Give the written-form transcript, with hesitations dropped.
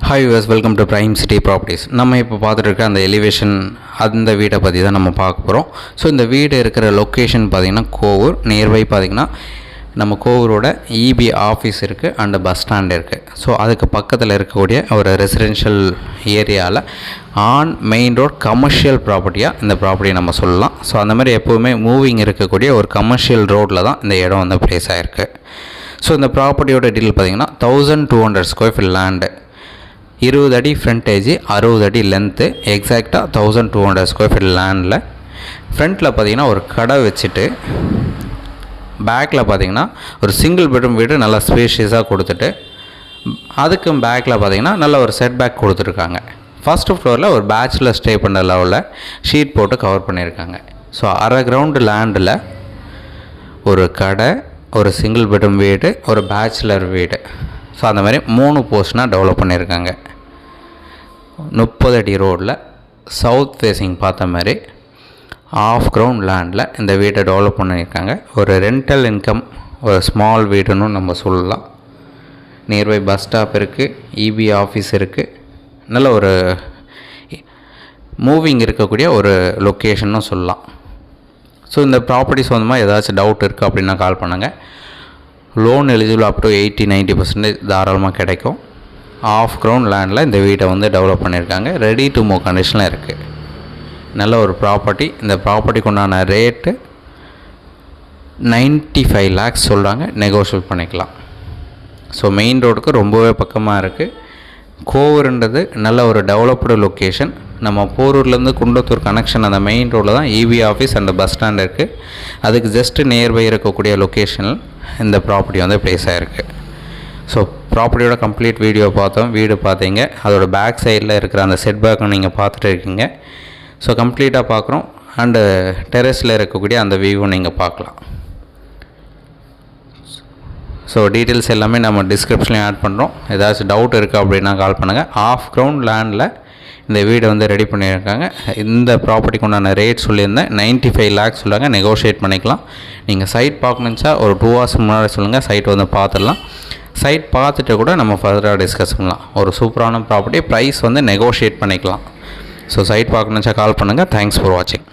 Hi US, welcome to prime city properties. நம்ம இப்போ பார்த்துட்டு இருக்க அந்த எலிவேஷன் அந்த வீட்டை பற்றி தான் நம்ம பார்க்க போகிறோம். ஸோ இந்த வீடு இருக்கிற லொக்கேஷன் பார்த்திங்கன்னா கோவூர். நியர்பை பார்த்திங்கன்னா நம்ம கோவூரோட இபி ஆஃபீஸ் இருக்குது அண்டு பஸ் ஸ்டாண்ட் இருக்குது. ஸோ அதுக்கு பக்கத்தில் இருக்கக்கூடிய ஒரு ரெசிடென்ஷியல் ஏரியாவில் ஆன் மெயின் ரோட் கமர்ஷியல் ப்ராப்பர்ட்டியாக இந்த ப்ராப்பர்ட்டியை நம்ம சொல்லலாம். ஸோ அந்த மாதிரி எப்போவுமே மூவிங் இருக்கக்கூடிய ஒரு கமர்ஷியல் ரோட்டில் தான் இந்த இடம் வந்து ப்ளேஸ் ஆகிருக்கு. ஸோ இந்த ப்ராப்பர்ட்டியோட டீல் பார்த்திங்கன்னா 1200 ஸ்கொயர் ஃபீட் லேண்டு, 20 அடி ஃப்ரண்டேஜ், 60 அடி லென்த்து, எக்ஸாக்டாக 1200 ஸ்கொயர் ஃபீட் லேண்டில் ஃப்ரண்ட்டில் பார்த்திங்கன்னா ஒரு கடை வச்சுட்டு பேக்கில் பார்த்திங்கன்னா ஒரு சிங்கிள் பெட்ரூம் வீடு நல்லா ஸ்பேஷியஸாக கொடுத்துட்டு அதுக்கும் பேக்கில் பார்த்திங்கன்னா நல்ல ஒரு செட் பேக் கொடுத்துருக்காங்க. ஃபஸ்ட்டு ஃப்ளோரில் ஒரு பேச்சுலர் ஸ்டே பண்ண லெவலில் ஷீட் போட்டு கவர் பண்ணியிருக்காங்க. ஸோ அரை கிரவுண்டு லேண்டில் ஒரு கடை, ஒரு சிங்கிள் பெட்ரூம் வீடு, ஒரு பேச்சுலர் வீடு, ஸோ அந்த மாதிரி 3 போர்ஷனாக டெவலப் பண்ணியிருக்காங்க. 30 அடி ரோடில் சவுத் ஃபேஸிங் பார்த்த மாதிரி ஆஃப் கிரவுண்ட் லேண்டில் இந்த வீட்டை டெவலப் பண்ணியிருக்காங்க. ஒரு ரெண்டல் இன்கம், ஒரு ஸ்மால் வீடுன்னு நம்ம சொல்லலாம். நியர்பை பஸ் ஸ்டாப் இருக்குது, இபி ஆஃபீஸ் இருக்குது, நல்ல ஒரு மூவிங் இருக்கக்கூடிய ஒரு லொக்கேஷன்னு சொல்லலாம். ஸோ இந்த ப்ராப்பர்ட்டிஸ் சம்மந்தமாக ஏதாச்சும் டவுட் இருக்குது அப்படின்னா கால் பண்ணுங்கள். லோன் எலிஜிபிள் அப் டு 80-90% தாராளமாக கிடைக்கும். ஆஃப் கிரவுண்ட் லேண்டில் இந்த வீட்டை வந்து டெவலப் பண்ணியிருக்காங்க. ரெடி டு மூவ் கண்டிஷனில் இருக்குது. நல்ல ஒரு ப்ராப்பர்ட்டி. இந்த ப்ராப்பர்ட்டிக்கு உண்டான ரேட்டு 95 lakhs சொல்கிறாங்க, நெகோஷியேட் பண்ணிக்கலாம். ஸோ மெயின் ரோடுக்கு ரொம்பவே பக்கமாக இருக்குது. கோவூர்ன்றது நல்ல ஒரு டெவலப்டு லொக்கேஷன். நம்ம போரூர்லேருந்து குண்டத்தூர் கனெக்ஷன் அந்த மெயின் ரோடில் தான் EB office and bus stand இருக்குது. அதுக்கு ஜஸ்ட்டு நியர்பை இருக்கக்கூடிய லொக்கேஷனில் இந்த ப்ராப்பர்ட்டி வந்து ப்ளேஸ் ஆகிருக்கு. ஸோ ப்ராப்பர்ட்டியோட கம்ப்ளீட் வீடியோ பார்த்தோம், வீடு பார்த்தீங்க, அதோட பேக் சைடில் இருக்கிற அந்த செட் பேக்கும் நீங்கள் பார்த்துட்டு இருக்கீங்க. ஸோ கம்ப்ளீட்டாக பார்க்குறோம். அண்டு டெரஸில் இருக்கக்கூடிய அந்த வியூவும் நீங்கள் பார்க்கலாம். ஸோ டீட்டெயில்ஸ் எல்லாமே நம்ம டிஸ்கிரிப்ஷன்லையும் ஆட் பண்ணுறோம். ஏதாச்சும் டவுட் இருக்குது அப்படின்னா கால் பண்ணுங்கள். ஆஃப் கிரவுண்ட் லேண்டில் இந்த வீடை வந்து ரெடி பண்ணியிருக்காங்க. இந்த ப்ராப்பர்ட்டிக்கு உண்டான ரேட் சொல்லியிருந்தேன், 95 lakhs சொல்லுவாங்க, நெகோஷியேட் பண்ணிக்கலாம். நீங்கள் சைட் பார்க்கணுச்சா ஒரு 2 hours முன்னாடி சொல்லுங்கள், சைட் வந்து பார்த்துடலாம். சைட் பார்த்துட்டு கூட நம்ம ஃபர்தராக டிஸ்கஸ் பண்ணலாம். ஒரு சூப்பரான ப்ராப்பர்ட்டி, ப்ரைஸ் வந்து நெகோஷியேட் பண்ணிக்கலாம். ஸோ சைட் பார்க்கணுச்சா கால் பண்ணுங்கள். தேங்க்ஸ் ஃபார் வாட்சிங்.